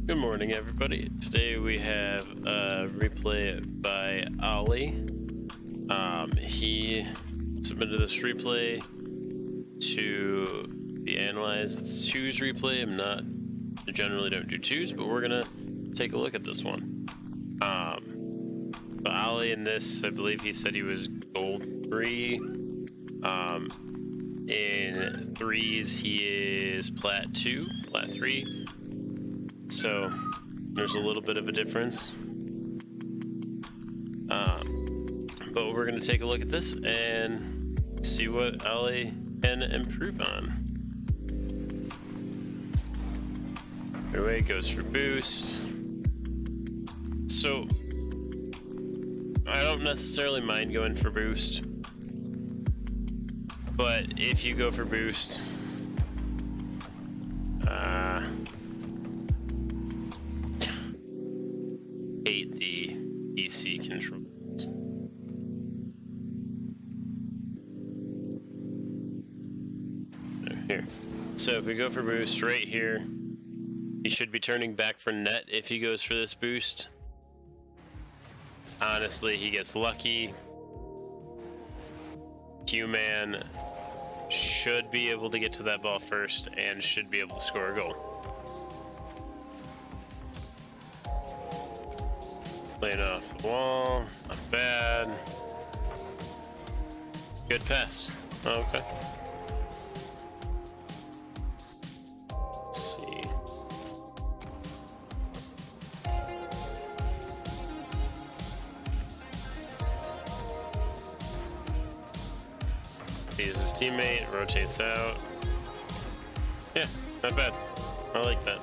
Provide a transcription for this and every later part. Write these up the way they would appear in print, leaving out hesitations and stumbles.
Good morning, everybody. Today we have a replay by Ollie. He submitted this replay to be analyzed. It's twos replay. I generally don't do twos, but we're gonna take a look at this one. But Ollie in this, I believe he said he was gold 3. In threes, he is plat 2, plat 3. So there's a little bit of a difference. But we're going to take a look at this and see what Ollie can improve on. Anyway, goes for boost. So I don't necessarily mind going for boost, but if you go for boost, hate the EC controls. Here. So if we go for boost right here, he should be turning back for net if he goes for this boost. Honestly, he gets lucky. Q-Man should be able to get to that ball first and should be able to score a goal. Playing off the wall, not bad. Good pass. Oh, okay. Let's see. Sees his teammate, rotates out. Yeah, not bad. I like that.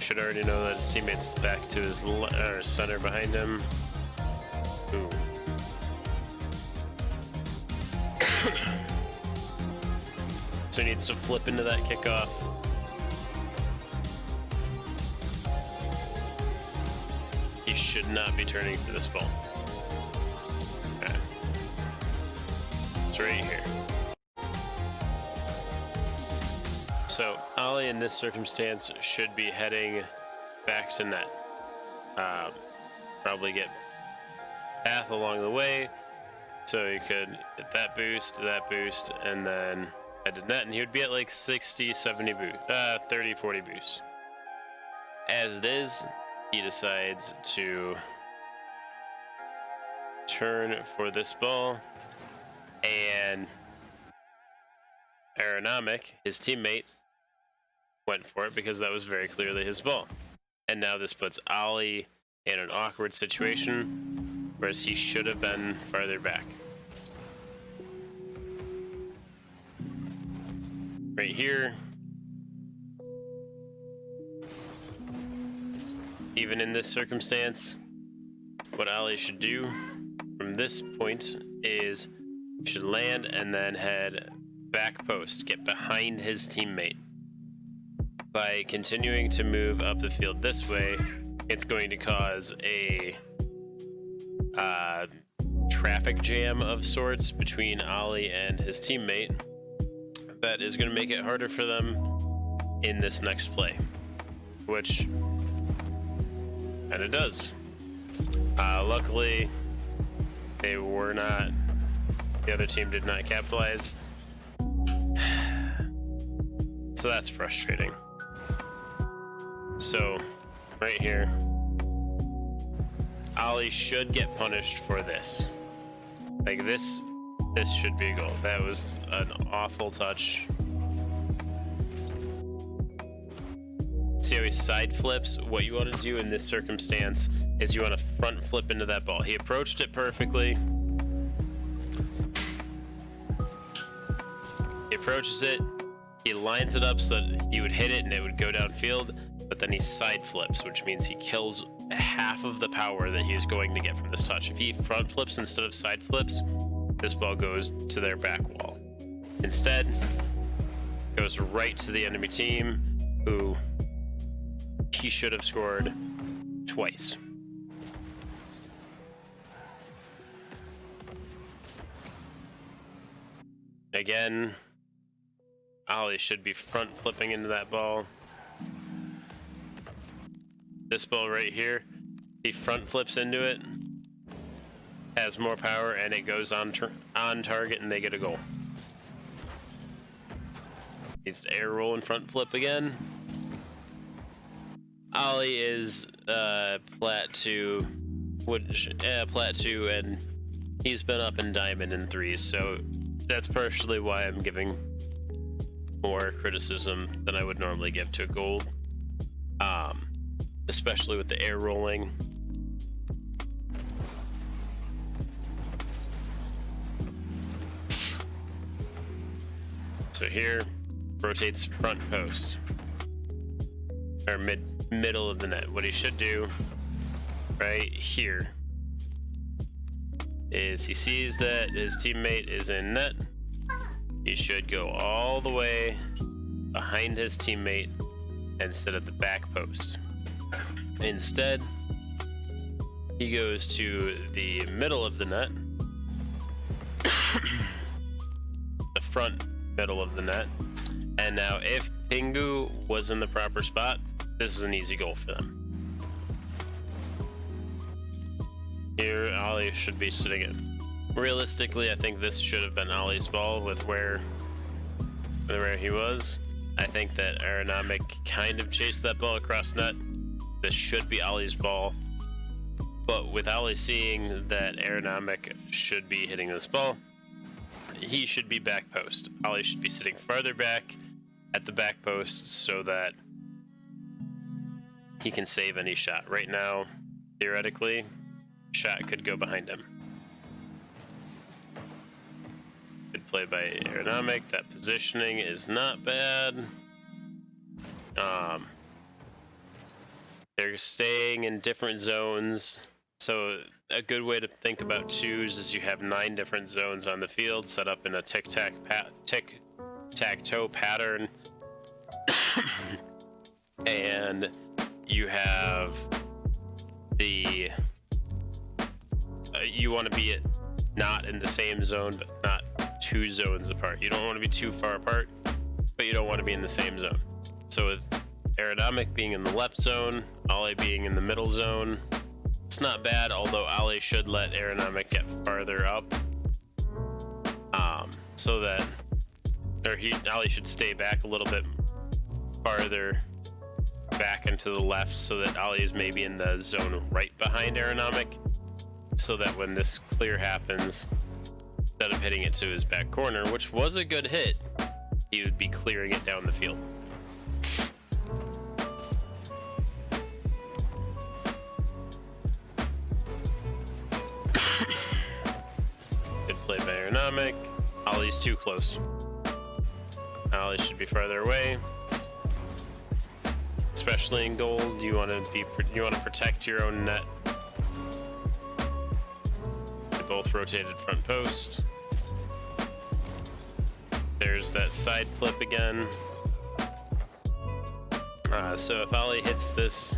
Should already know that his teammate's back to his center behind him. Ooh. So he needs to flip into that kickoff. He should not be turning for this ball. Okay. It's right here. So Ollie in this circumstance should be heading back to net. Probably get path along the way, so he could get that boost, and then head to net, and he would be at like 60, 70 boost, 30, 40 boost. As it is, he decides to turn for this ball, and Aeronomic, his teammate, went for it because that was very clearly his ball. And now this puts Ollie in an awkward situation, whereas he should have been farther back. Right here, even in this circumstance, what Ollie should do from this point is he should land and then head back post, get behind his teammate. By continuing to move up the field this way, it's going to cause a traffic jam of sorts between Ollie and his teammate that is going to make it harder for them in this next play, which kind of does. Luckily, the other team did not capitalize, so that's frustrating. So, right here, Ollie should get punished for this. Like this should be a goal. That was an awful touch. See how he side flips? What you want to do in this circumstance is you want to front flip into that ball. He approached it perfectly. He approaches it. He lines it up so that he would hit it and it would go downfield. But then he side flips, which means he kills half of the power that he's going to get from this touch. If he front flips instead of side flips, this ball goes to their back wall. Instead, it goes right to the enemy team, who he should have scored twice. Again, Ollie should be front flipping into that ball. this ball right here, he front flips into it, has more power, and it goes on target, and they get a goal. Needs to air roll and front flip again. Ollie is plat 2, plat 2, and he's been up in diamond in 3, so that's partially why I'm giving more criticism than I would normally give to a gold, especially with the air rolling. So here, rotates front post, or middle of the net. What he should do right here is he sees that his teammate is in net. He should go all the way behind his teammate instead of the back post. Instead, he goes to the middle of the net, the front middle of the net, and now if Pingu was in the proper spot, this is an easy goal for them. Here, Ollie should be sitting it. Realistically, I think this should have been Ollie's ball with where he was. I think that Aeronomic kind of chased that ball across net. This should be Ollie's ball, but with Ollie seeing that Aeronomic should be hitting this ball, he should be back post. Ollie should be sitting farther back at the back post so that he can save any shot. Right now, theoretically, shot could go behind him. Good play by Aeronomic. That positioning is not bad. They're staying in different zones. So a good way to think about twos is you have 9 different zones on the field set up in a tic-tac-toe pattern. And you have the you want to be not in the same zone, but not 2 zones apart. You don't want to be too far apart, but you don't want to be in the same zone. So with Aeronomic being in the left zone, Ollie being in the middle zone, it's not bad, although Ollie should let Aeronomic get farther up, so that, Ollie should stay back a little bit farther back and to the left, so that Ollie is maybe in the zone right behind Aeronomic, so that when this clear happens, instead of hitting it to his back corner, which was a good hit, he would be clearing it down the field. Good play by Aeronomic. Ollie's too close. Ollie should be farther away. Especially in gold, you want to protect your own net. They both rotated front post. There's that side flip again. So if Ollie hits this,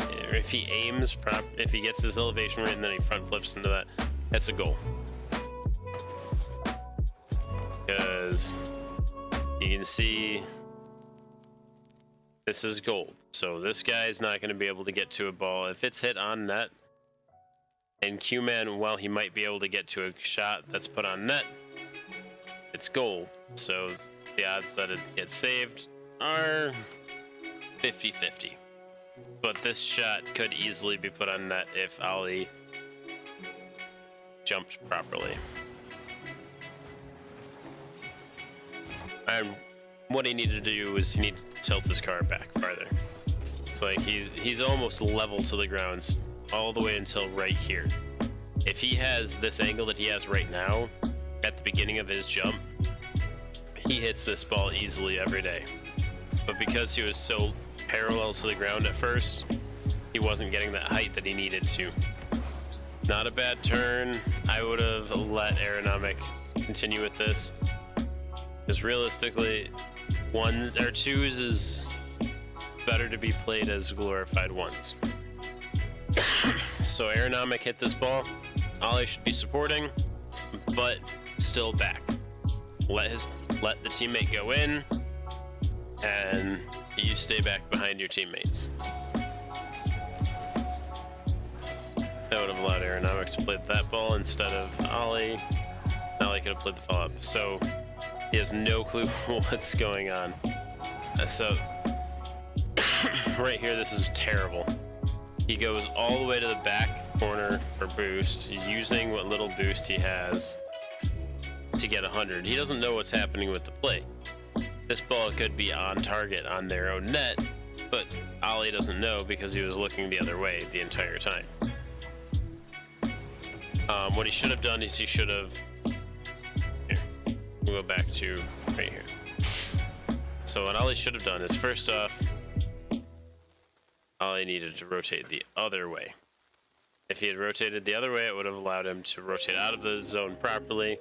or if he aims if he gets his elevation right and then he front flips into that, that's a goal. Because you can see this is gold. So this guy is not going to be able to get to a ball. If it's hit on net, and Q-Man, while he might be able to get to a shot that's put on net, it's gold. So the odds that it gets saved are 50-50. But this shot could easily be put on net if Ollie jumped properly. And what he needed to do was he needed to tilt his car back farther. It's like he's almost level to the ground all the way until right here. If he has this angle that he has right now at the beginning of his jump, he hits this ball easily every day. But because he was so parallel to the ground at first, he wasn't getting that height that he needed to. Not a bad turn. I would have let Aeronomic continue with this, because realistically, 1s or 2s is better to be played as glorified 1s. So Aeronomic hit this ball. Ollie should be supporting, but still back. Let the teammate go in, and you stay back behind your teammates. That would have allowed Aeronomic to play that ball instead of Ollie. Ollie could have played the follow-up. So he has no clue what's going on. So right here, this is terrible. He goes all the way to the back corner for boost, using what little boost he has to get 100. He doesn't know what's happening with the play. This ball could be on target on their own net, but Ollie doesn't know because he was looking the other way the entire time. What he should have done is he should have... Here, we'll go back to right here. So what Ollie should have done is, first off, Ollie needed to rotate the other way. If he had rotated the other way, it would have allowed him to rotate out of the zone properly.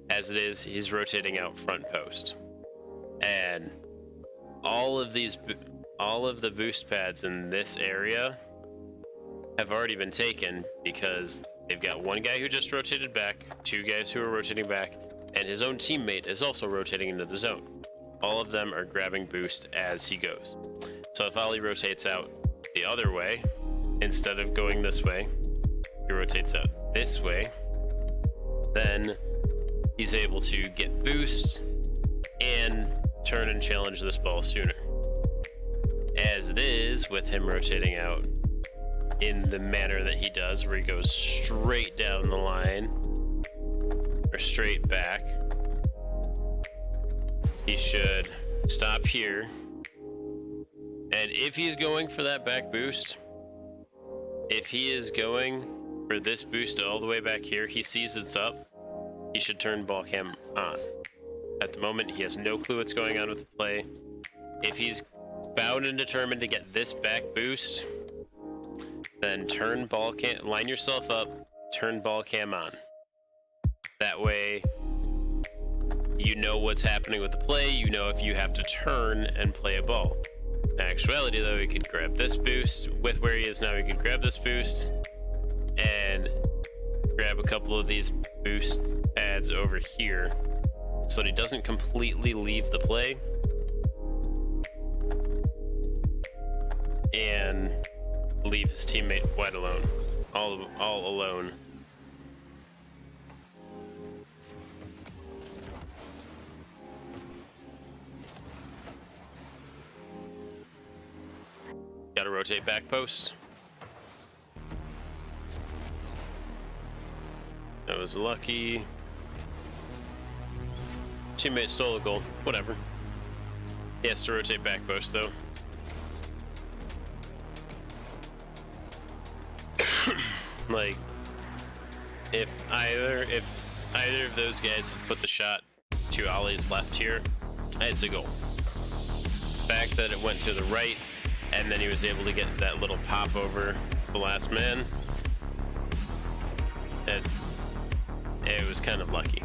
As it is, he's rotating out front post. And all of the boost pads in this area have already been taken because they've got one guy who just rotated back, two guys who are rotating back, and his own teammate is also rotating into the zone. All of them are grabbing boost as he goes. So if Ollie rotates out the other way, instead of going this way, he rotates out this way, then he's able to get boost and turn and challenge this ball sooner. As it is, with him rotating out in the manner that he does, where he goes straight down the line, or straight back, he should stop here. And if he's going for that back boost, if he is going for this boost all the way back here, he sees it's up, he should turn ball cam on. At the moment, he has no clue what's going on with the play. If he's bound and determined to get this back boost, then turn ball cam, line yourself up, turn ball cam on. That way, you know what's happening with the play, you know if you have to turn and play a ball. In actuality though, he could grab this boost. With where he is now, he could grab this boost and grab a couple of these boost pads over here so that he doesn't completely leave the play and leave his teammate wide alone, all alone. Gotta rotate back post. That was lucky. Teammate stole a goal. Whatever. He has to rotate back post though. Like, if either of those guys had put the shot to Ollie's left here, it's a goal. The fact that it went to the right, and then he was able to get that little pop over the last man, it was kind of lucky.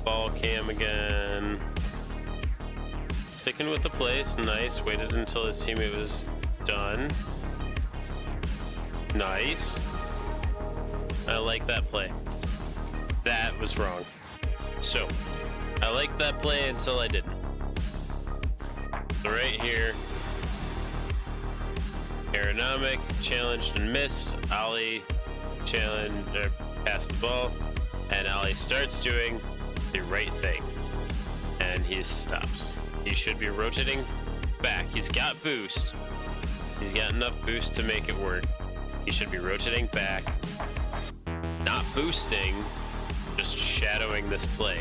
Ball cam again. Sticking with the place, nice. Waited until his teammate was done. Nice. I like that play. That was wrong. So, I liked that play until I didn't. So right here, Aeronomic challenged and missed. Ollie passed the ball, and Ollie starts doing the right thing, and he stops. He should be rotating back. He's got boost. He's got enough boost to make it work. He should be rotating back, not boosting, just shadowing this play.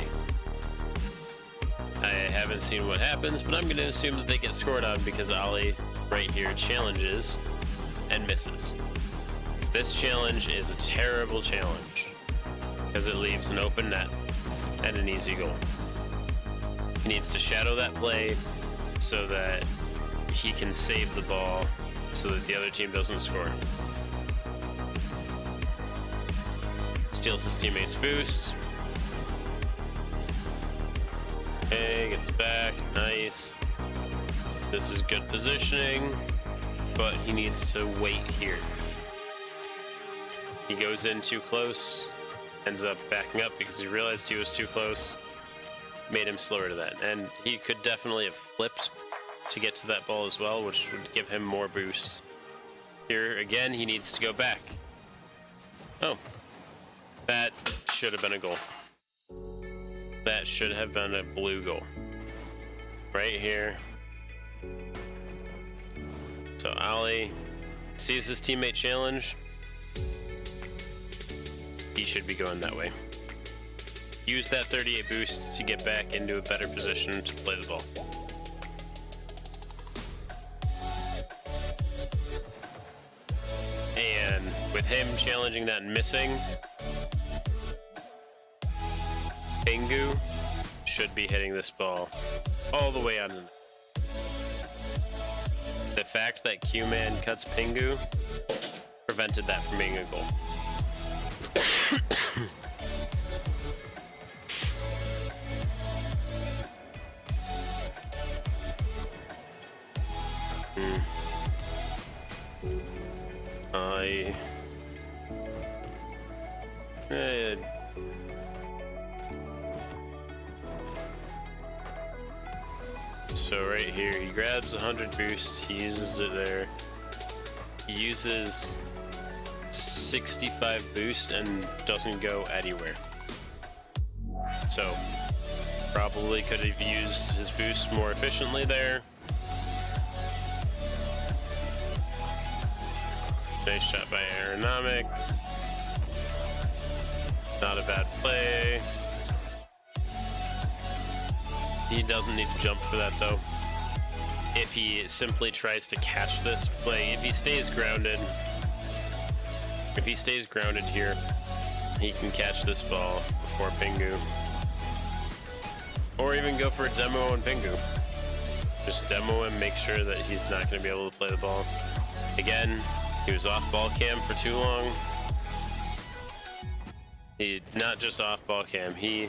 I haven't seen what happens, but I'm going to assume that they get scored on because Ollie right here challenges and misses. This challenge is a terrible challenge because it leaves an open net and an easy goal. He needs to shadow that play so that he can save the ball so that the other team doesn't score. Steals his teammate's boost. Okay, gets back, nice. This is good positioning, but he needs to wait here. He goes in too close, ends up backing up because he realized he was too close. made him slower to that. And he could definitely have flipped to get to that ball as well, which would give him more boost. Here, again, he needs to go back. Oh. That should have been a goal. That should have been a blue goal. Right here. So Ali sees his teammate challenge. He should be going that way. Use that 38 boost to get back into a better position to play the ball. And with him challenging that and missing, Pingu should be hitting this ball all the way on the net. The fact that Q-Man cuts Pingu prevented that from being a goal. So right here, he grabs 100 boost, he uses it there. He uses 65 boost and doesn't go anywhere. So, probably could have used his boost more efficiently there. Nice shot by Aeronomic. Not a bad play. He doesn't need to jump for that though. If he simply tries to catch this play, if he stays grounded here, he can catch this ball before Pingu. Or even go for a demo on Pingu. Just demo him, make sure that he's not going to be able to play the ball. Again, he was off ball cam for too long. Not just off ball cam, he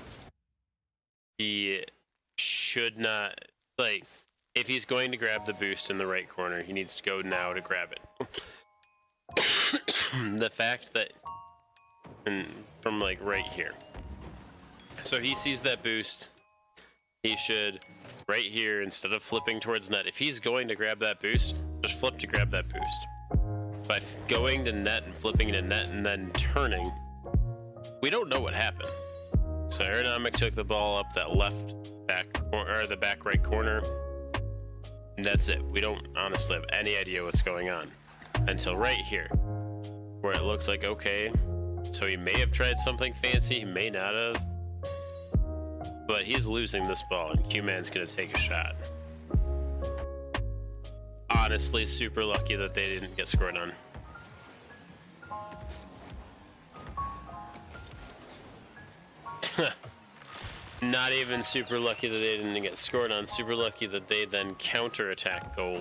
should not, like, if he's going to grab the boost in the right corner, he needs to go now to grab it. The fact that, from like right here. So he sees that boost, he should, right here, instead of flipping towards net, if he's going to grab that boost, just flip to grab that boost. But going to net and flipping to net and then turning, we don't know what happened. So Aeronomic took the ball up that left back corner, or the back right corner, and that's it. We don't honestly have any idea what's going on until right here, where it looks like, okay, so he may have tried something fancy, he may not have, but he's losing this ball and Q-Man's gonna take a shot. Honestly, super lucky that they didn't get scored on. Not even super lucky that they didn't get scored on, super lucky that they then counter-attack goal.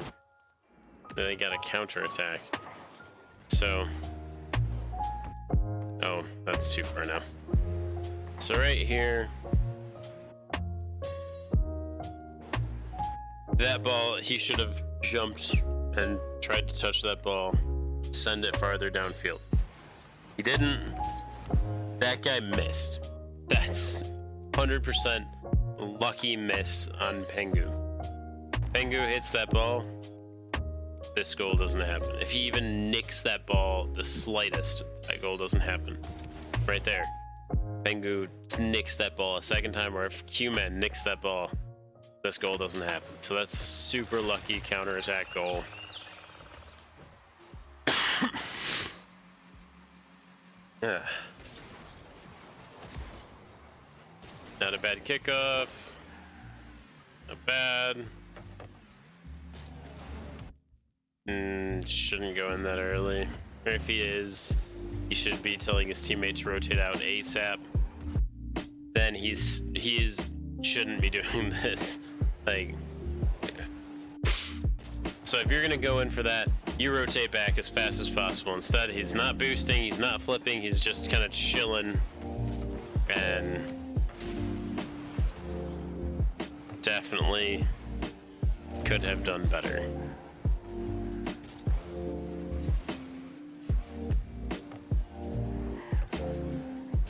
They got a counter-attack. So, oh, that's too far now. So right here, that ball, he should have jumped and tried to touch that ball, send it farther downfield. He didn't. That guy missed. That's 100% lucky miss on Pingu. Pingu hits that ball, this goal doesn't happen. If he even nicks that ball the slightest, that goal doesn't happen. Right there. Pingu nicks that ball a second time, or if Q-Man nicks that ball, this goal doesn't happen. So that's super lucky counter-attack goal. Yeah. Not a bad kickoff. Not bad. Shouldn't go in that early. Or if he is, he should be telling his teammates to rotate out ASAP. Then he shouldn't be doing this. Like, so if you're gonna go in for that, you rotate back as fast as possible. Instead, he's not boosting, he's not flipping, he's just kind of chilling, and definitely could have done better.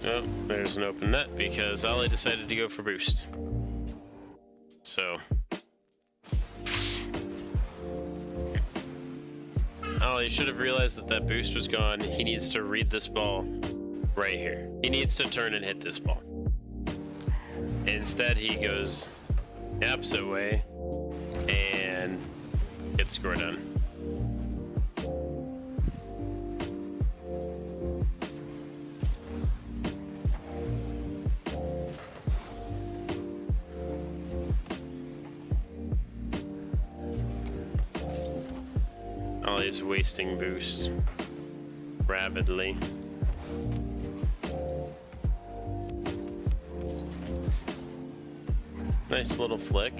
Oh, there's an open net because Ali decided to go for boost. So Ollie should have realized that that boost was gone. He needs to read this ball right here. He needs to turn and hit this ball. Instead, he goes the opposite way and gets scored on. Ollie's wasting boost rapidly. Nice little flick.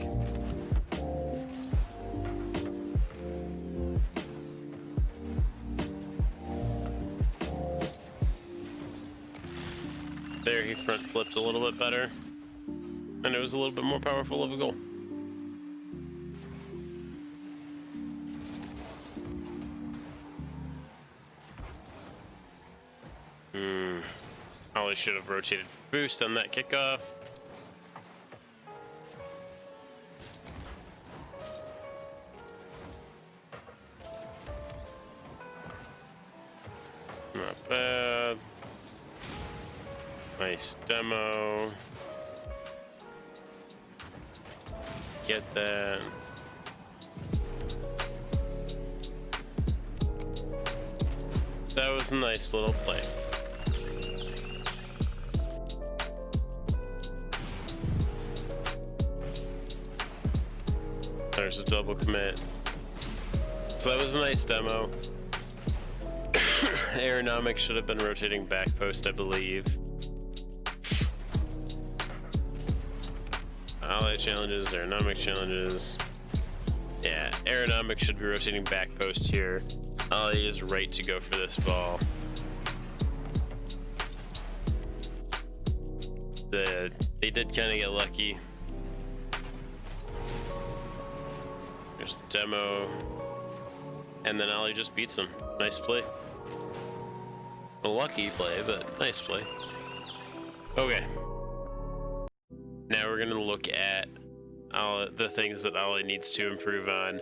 There, he front flipped a little bit better, and it was a little bit more powerful of a goal. Ollie should have rotated for boost on that kickoff. Not bad. Nice demo. Get that. That was a nice little play. There's a double commit. So that was a nice demo. Aeronomics should have been rotating back post, I believe. Ally challenges, aeronomic challenges. Yeah, aeronomics should be rotating back post here. Ollie is right to go for this ball. They did kind of get lucky. There's the demo. And then Ollie just beats him. Nice play. A lucky play, but nice play. Okay. Now we're gonna look at the things that Ollie needs to improve on.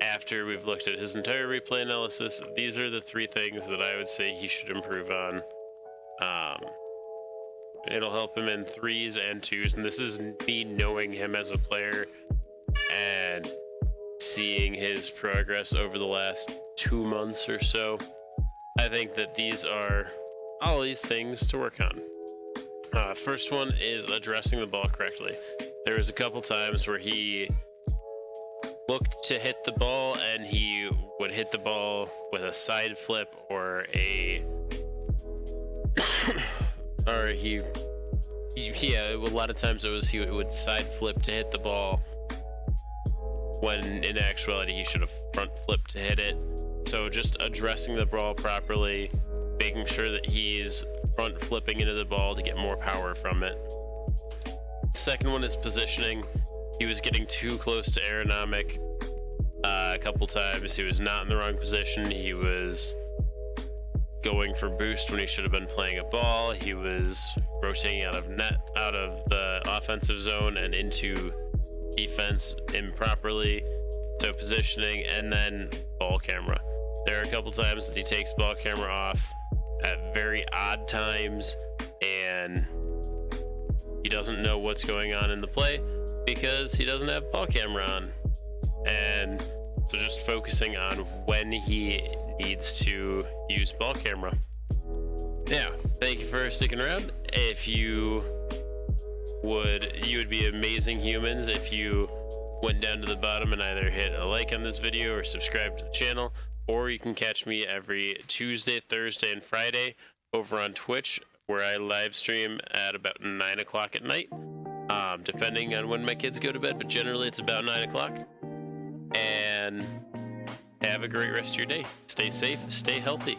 After we've looked at his entire replay analysis, these are the 3 things that I would say he should improve on. It'll help him in 3s and 2s, and this is me knowing him as a player and seeing his progress over the last 2 months or so. I think that these are Ollie's things to work on. First one is addressing the ball correctly. There was a couple times where he looked to hit the ball and he would hit the ball with a side flip or a a lot of times it was he would side flip to hit the ball when in actuality he should have front flipped to hit it. So just addressing the ball properly, making sure that he's front flipping into the ball to get more power from it. Second one is positioning. He was getting too close to aeronomic a couple times. He was not in the wrong position. He was going for boost when he should have been playing a ball. He was rotating out of the offensive zone and into defense improperly. So positioning, and then ball camera. There are a couple times that he takes ball camera off at very odd times and he doesn't know what's going on in the play because he doesn't have ball camera on. And so just focusing on when he needs to use ball camera. Yeah, thank you for sticking around. If you would be amazing humans if you went down to the bottom and either hit a like on this video or subscribe to the channel, or you can catch me every Tuesday, Thursday, and Friday over on Twitch, where I live stream at about 9 o'clock at night, depending on when my kids go to bed, but generally it's about 9 o'clock. And have a great rest of your day. Stay safe, stay healthy.